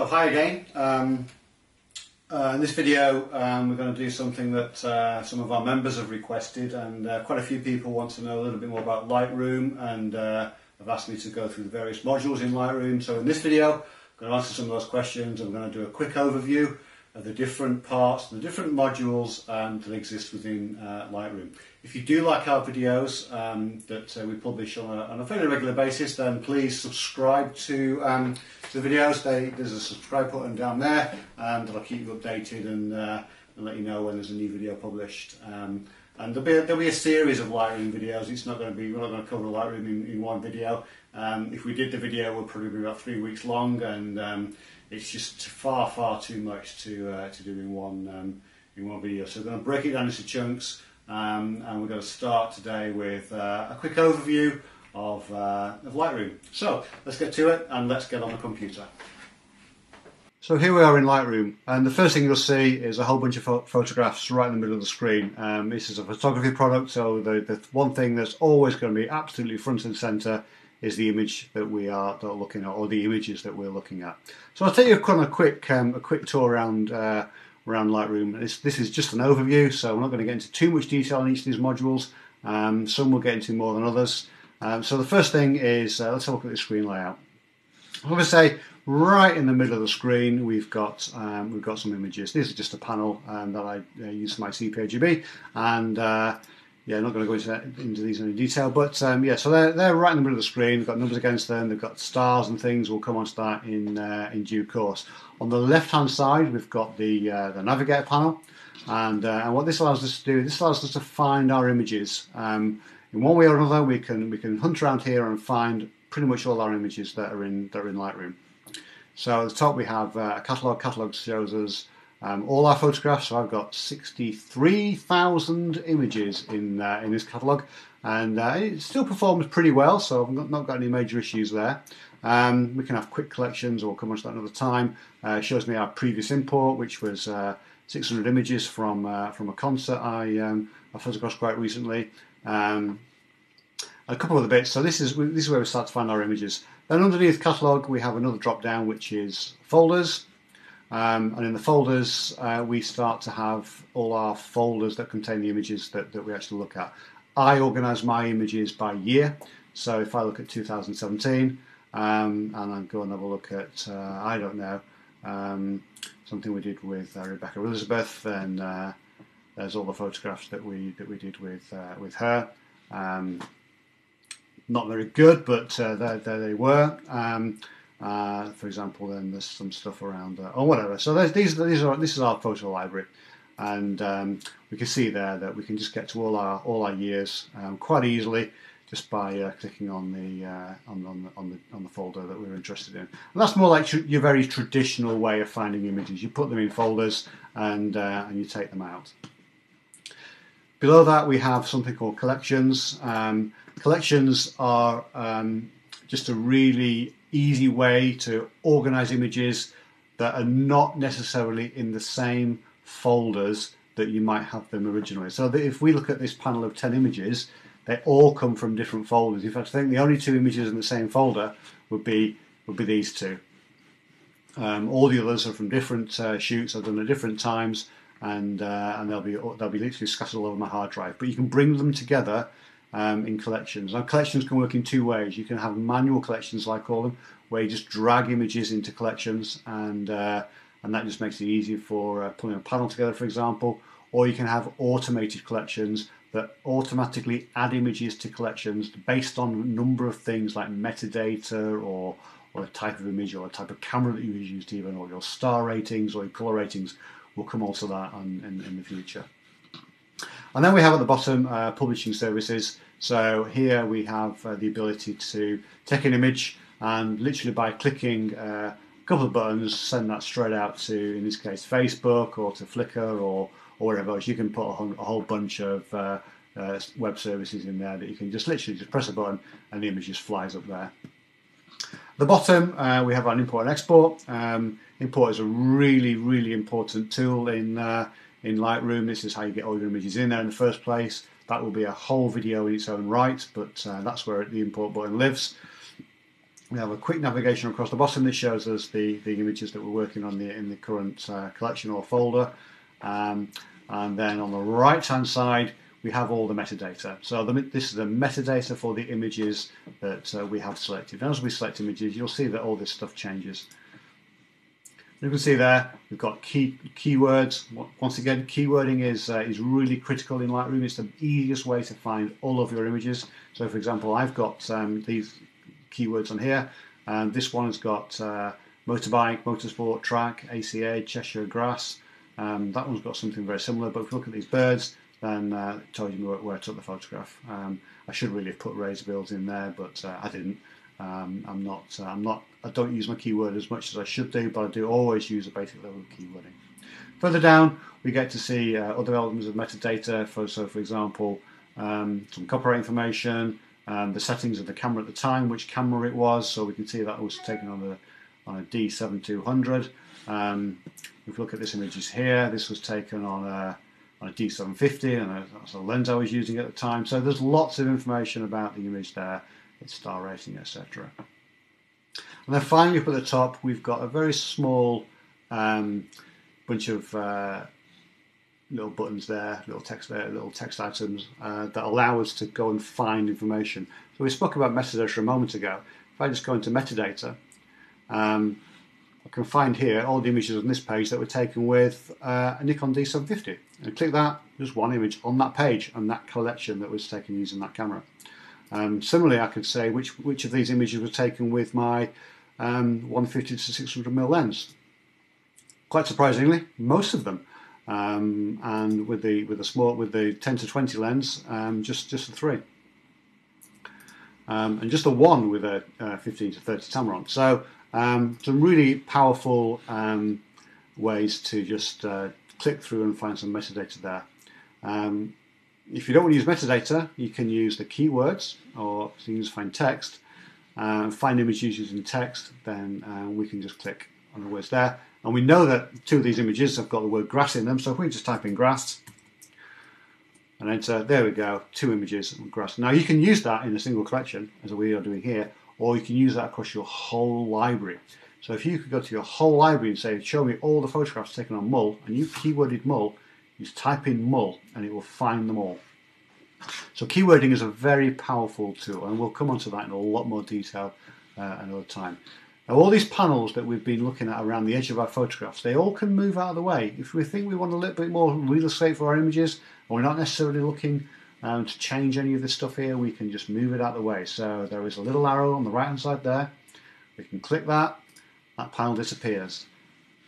So hi again. In this video we're going to do something that some of our members have requested, and quite a few people want to know a little bit more about Lightroom, and have asked me to go through the various modules in Lightroom. So in this video I'm going to answer some of those questions. I'm going to do a quick overview of the different parts, the different modules that exist within Lightroom. If you do like our videos that we publish on a fairly regular basis, then please subscribe to the videos. There's a subscribe button down there, and that'll keep you updated and let you know when there's a new video published. And there'll be a series of Lightroom videos. It's not going to be, we're not going to cover Lightroom in one video. If we did the video, it would probably be about 3 weeks long, and it's just far too much to do in one video. So we're going to break it down into chunks, and we're going to start today with a quick overview of Lightroom. So let's get to it, and let's get on the computer. So here we are in Lightroom, and the first thing you'll see is a whole bunch of photographs right in the middle of the screen. This is a photography product, so the one thing that's always going to be absolutely front and centre is the image that we are looking at, or the images that we're looking at. So I'll take you a quick tour around Lightroom. This is just an overview, so we're not going to get into too much detail on each of these modules. Some we'll get into more than others. So the first thing is let's have a look at the screen layout. I'm going to say right in the middle of the screen we've got some images. This is just a panel that I use for my CPAGB, and yeah, I'm not going to go into these in any detail, but yeah, so they're right in the middle of the screen. They've got numbers against them, they've got stars and things. We'll come on to that in due course. On the left-hand side, we've got the Navigator panel, and what this allows us to do, this allows us to find our images. In one way or another, we can hunt around here and find pretty much all our images that are in Lightroom. So at the top we have a catalogue. Catalogue shows us all our photographs. So I've got 63,000 images in this catalogue, and it still performs pretty well, so I've not got any major issues there. We can have quick collections, or we'll come on to that another time. It shows me our previous import, which was 600 images from a concert I photographed quite recently. A couple of other bits. So this is where we start to find our images. Then underneath catalogue we have another drop down, which is folders. And in the folders we start to have all our folders that contain the images that we actually look at. I organise my images by year, so if I look at 2017 and I go and have a look at I don't know, something we did with Rebecca Elizabeth, then there's all the photographs that we did with her. Not very good, but there they were. For example, then there's some stuff around or whatever. So this is our photo library, and we can see there that we can just get to all our years quite easily just by clicking on the folder that we're interested in. And that's more like your very traditional way of finding images. You put them in folders and you take them out. Below that we have something called collections. Collections are just a really easy way to organize images that are not necessarily in the same folders that you might have them originally. So that if we look at this panel of 10 images, they all come from different folders. In fact, I think the only 2 images in the same folder would be these 2. All the others are from different shoots I've done at different times, and they'll be literally scattered all over my hard drive. But you can bring them together in collections. Now, collections can work in 2 ways. You can have manual collections, I call them, where you just drag images into collections, and that just makes it easier for pulling a panel together, for example. Or you can have automated collections that automatically add images to collections based on a number of things like metadata, or a type of image, or a type of camera that you've used even, or your star ratings or your colour ratings. We'll come on to that in the future. And then we have at the bottom publishing services. So here we have the ability to take an image and literally by clicking a couple of buttons send that straight out to, in this case, Facebook or to Flickr or wherever else. You can put a whole bunch of web services in there that you can just literally just press a button and the image just flies up there. At the bottom we have an import and export. Import is a really important tool in Lightroom. This is how you get all your images in there in the first place. That will be a whole video in its own right, but that's where the import button lives. We have a quick navigation across the bottom. This shows us the images that we're working on in the current collection or folder. And then on the right hand side we have all the metadata. So this is the metadata for the images that we have selected. And as we select images, you'll see that all this stuff changes. You can see there we've got keywords. Once again, keywording is really critical in Lightroom. It's the easiest way to find all of your images. So for example, I've got these keywords on here, and this one has got motorbike, motorsport, track, ACA, Cheshire grass. That one's got something very similar, but if you look at these birds, then it tells you where I took the photograph. I should really have put razorbills in there, but I didn't. I don't use my keyword as much as I should do, but I do always use a basic level of keywording. Further down, we get to see other elements of metadata. So for example, some copyright information, the settings of the camera at the time, which camera it was, so we can see that was taken on a D7200. If we look at this images here, this was taken on a D750, and that's a lens I was using at the time. So there's lots of information about the image there, its star rating, etc. And then finally up at the top, we've got a very small bunch of little buttons there, little text items that allow us to go and find information. So we spoke about metadata a moment ago. If I just go into metadata, I can find here all the images on this page that were taken with a Nikon D750. And click that, there's one image on that page and that collection that was taken using that camera. Similarly, I could say which of these images were taken with my 150 to 600mm lens. Quite surprisingly, most of them. And with the 10 to 20 lens, just the 3. And just the 1 with a 15 to 30 Tamron. So some really powerful ways to just click through and find some metadata there. If you don't want to use metadata, you can use the keywords, or you can just find text. Find images using text, then we can just click on the words there. And we know that 2 of these images have got the word grass in them, so if we just type in grass and enter, there we go, 2 images of grass. Now you can use that in a single collection, as we are doing here, or you can use that across your whole library. So if you could go to your whole library and say, show me all the photographs taken on mull, and you keyworded mull, you just type in mull and it will find them all. So keywording is a very powerful tool, and we'll come onto that in a lot more detail another time. Now all these panels that we've been looking at around the edge of our photographs, they all can move out of the way. If we think we want a little bit more real estate for our images, and we're not necessarily looking to change any of this stuff here, we can just move it out of the way. So there is a little arrow on the right hand side there. We can click that, that panel disappears.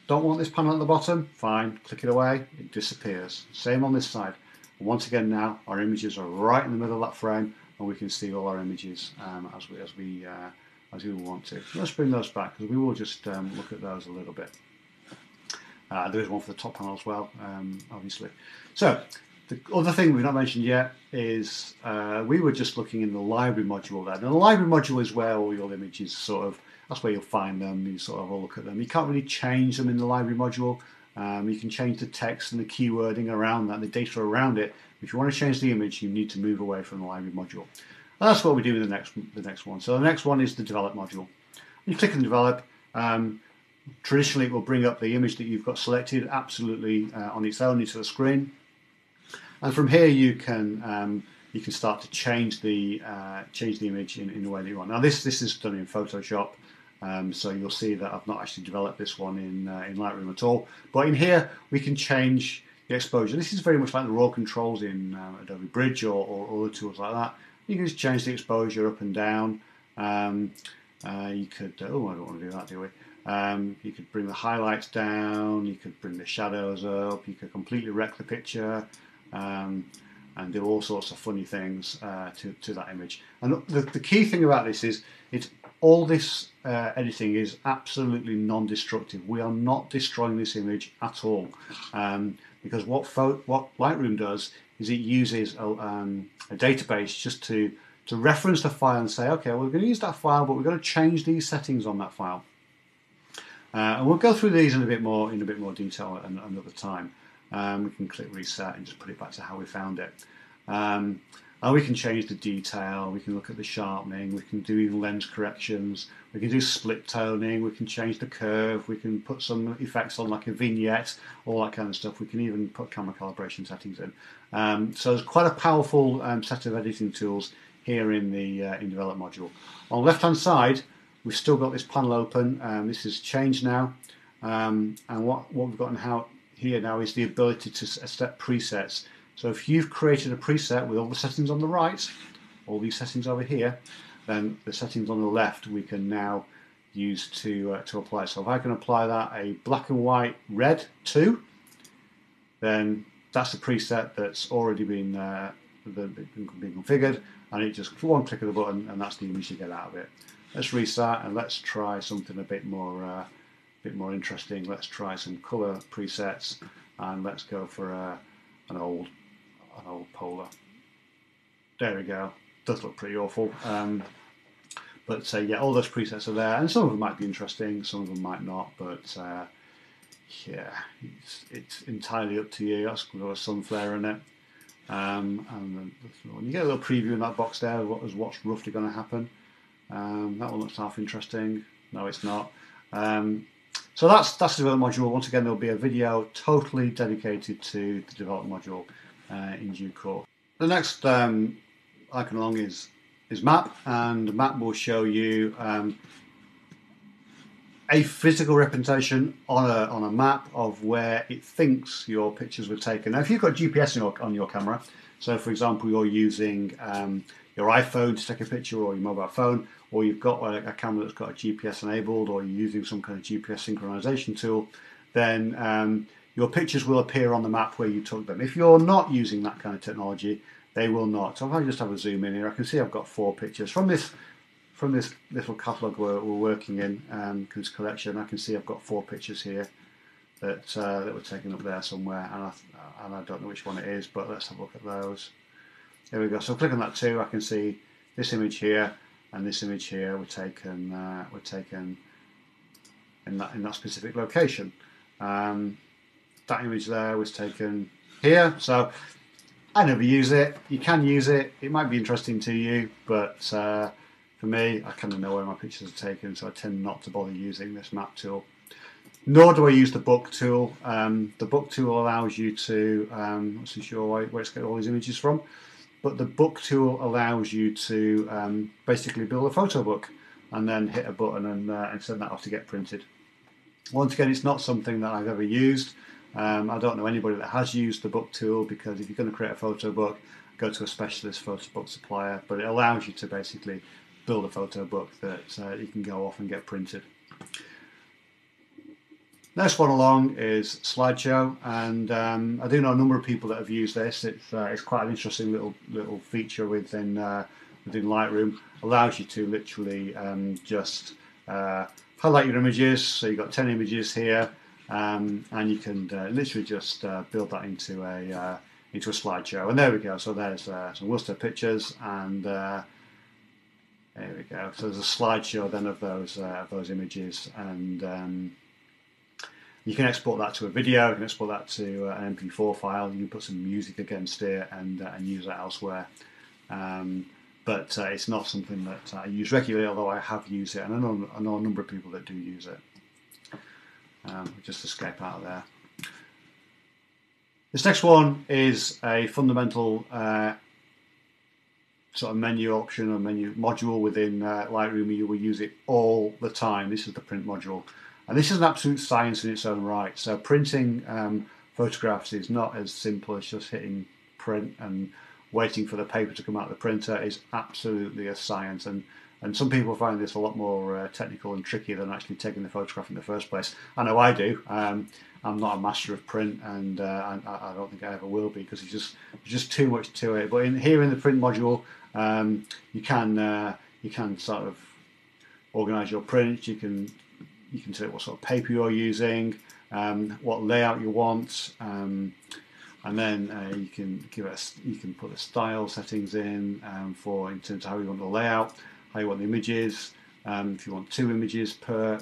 Don't want this panel at the bottom? Fine, click it away, it disappears. Same on this side. And once again now, our images are right in the middle of that frame, and we can see all our images as we want to. Let's bring those back, because we will just look at those a little bit. There is one for the top panel as well, obviously. So, the other thing we've not mentioned yet is we were just looking in the library module there. Now the library module is where all your images that's where you'll find them, you sort of all look at them. You can't really change them in the library module. You can change the text and the keywording around that, the data around it. If you want to change the image, you need to move away from the library module. And that's what we do with the next one. So the next one is the develop module. You click on develop. Traditionally, it will bring up the image that you've got selected absolutely on its own into the screen. And from here, you can start to change the image in the way that you want. Now, this is done in Photoshop, so you'll see that I've not actually developed this one in Lightroom at all. But in here, we can change the exposure. This is very much like the raw controls in Adobe Bridge or other tools like that. You can just change the exposure up and down. You could, oh, I don't want to do that, do we? You could bring the highlights down, you could bring the shadows up, you could completely wreck the picture, and do all sorts of funny things to that image. And the key thing about this is all this editing is absolutely non-destructive. We are not destroying this image at all, because what Lightroom does is it uses a database just to reference the file and say, okay, we're going to use that file, but we're going to change these settings on that file. And we'll go through these in a bit more detail another time. We can click reset and just put it back to how we found it. And we can change the detail, we can look at the sharpening, we can do even lens corrections, we can do split toning, we can change the curve, we can put some effects on like a vignette, all that kind of stuff. We can even put camera calibration settings in. So there's quite a powerful set of editing tools here in the Develop module. On the left hand side, we've still got this panel open. This is changed now, and what we've got here now is the ability to set presets. So if you've created a preset with all the settings on the right, all these settings over here, then the settings on the left we can now use to apply. So if I can apply that a black and white red 2, then that's a preset that's already been configured, and it just one click of the button and that's the image you get out of it. Let's restart and let's try something a bit more interesting. Let's try some color presets, and let's go for an old polar. There we go. Does look pretty awful, but yeah, all those presets are there, and some of them might be interesting, some of them might not. But yeah, it's entirely up to you. That's got a sun flare in it, and then you get a little preview in that box there of what's roughly going to happen. That one looks half interesting. No, it's not. So that's the Develop module. Once again, there'll be a video totally dedicated to the Develop module in due course. The next icon along is Map, and Map will show you a physical representation on a map of where it thinks your pictures were taken. Now, if you've got GPS on your camera, so for example you're using your iPhone to take a picture, or your mobile phone, or you've got a camera that's got a GPS enabled, or you're using some kind of GPS synchronization tool, then your pictures will appear on the map where you took them. If you're not using that kind of technology, they will not. So if I just have a zoom in here, I can see I've got 4 pictures from this little catalogue we're working in, this collection. I can see I've got 4 pictures here that were taken up there somewhere, and I don't know which one it is, but let's have a look at those. There we go. So click on that too. I can see this image here and this image here were taken in that specific location. That image there was taken here. So I never use it. You can use it. It might be interesting to you, but for me, I kind of know where my pictures are taken, so I tend not to bother using this map tool. Nor do I use the book tool. The book tool allows you to, I'm not too sure where it's getting all these images from, but the book tool allows you to basically build a photo book and then hit a button and send that off to get printed. Once again, it's not something that I've ever used. I don't know anybody that has used the book tool, because if you're going to create a photo book, go to a specialist photo book supplier, but it allows you to basically build a photo book that you can go off and get printed. Next one along is Slideshow, and I do know a number of people that have used this. It's quite an interesting little feature within Lightroom. Allows you to literally just highlight your images. So you've got 10 images here, and you can literally just build that into a slideshow. And there we go. So there's some Will Stead pictures, and there we go. So there's a slideshow then of those images, and you can export that to a video, you can export that to an MP4 file, you can put some music against it and use that elsewhere. But it's not something that I use regularly, although I have used it, and I know a number of people that do use it. Just escape out of there. This next one is a fundamental sort of menu option or menu module within Lightroom. You will use it all the time. This is the print module. And this is an absolute science in its own right. So printing photographs is not as simple as just hitting print and waiting for the paper to come out of the printer. It's absolutely a science, and some people find this a lot more technical and tricky than actually taking the photograph in the first place. I know I do. I'm not a master of print, and I don't think I ever will be, because it's just too much to it. But here in the print module, you can sort of organise your print. You can select what sort of paper you're using, what layout you want, and then you can put the style settings in in terms of how you want the layout, how you want the images. If you want 2 images per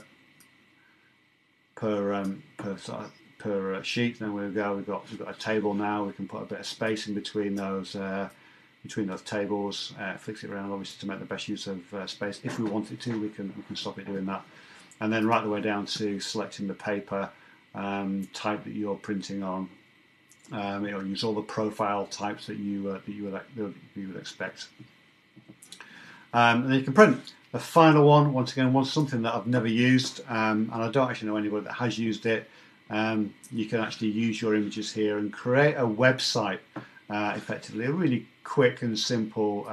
sheet, then we've got a table now. We can put a bit of space in between those between those tables, flicks it around obviously to make the best use of space. If we wanted to, we can stop it doing that. And then right the way down to selecting the paper type that you're printing on. Use all the profile types that you would expect. And then you can print. The final one, once again, was something that I've never used, and I don't actually know anybody that has used it. You can actually use your images here and create a website effectively, a really quick and simple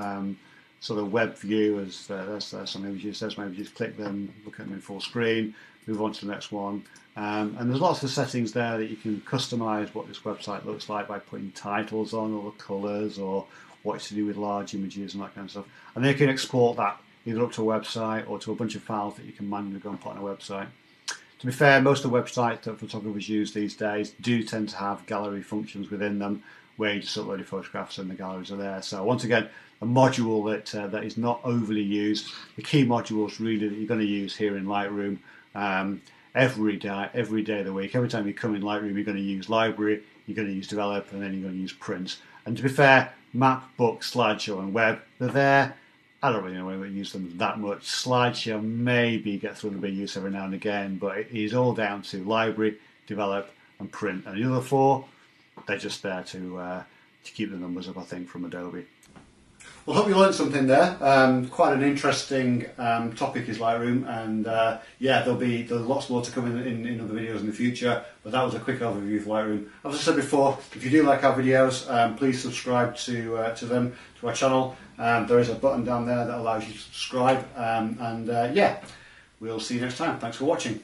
sort of web view. As there's some images, there's my images, click them, look at them in full screen, move on to the next one. And there's lots of settings there that you can customize what this website looks like by putting titles on, or the colors, or what's to do with large images and that kind of stuff. And then you can export that either up to a website or to a bunch of files that you can manually go and put on a website. To be fair, most of the websites that photographers use these days do tend to have gallery functions within them, where you just upload your photographs and the galleries are there. So once again, a module that is not overly used. The key modules really that you're going to use here in Lightroom every day of the week. Every time you come in Lightroom, you're going to use Library, you're going to use Develop, and then you're going to use Print. And to be fair, Map, Book, Slideshow, and Web, they're there. I don't really know whether we use them that much. Slideshow maybe gets a little bit of use every now and again, but it is all down to Library, Develop, and Print. And the other four, they're just there to keep the numbers up, I think, from Adobe. Well, I hope you learned something there. Quite an interesting topic is Lightroom, and yeah, there's lots more to come in other videos in the future, but that was a quick overview of Lightroom. As I said before, if you do like our videos, please subscribe to our channel. There is a button down there that allows you to subscribe, and yeah, we'll see you next time. Thanks for watching.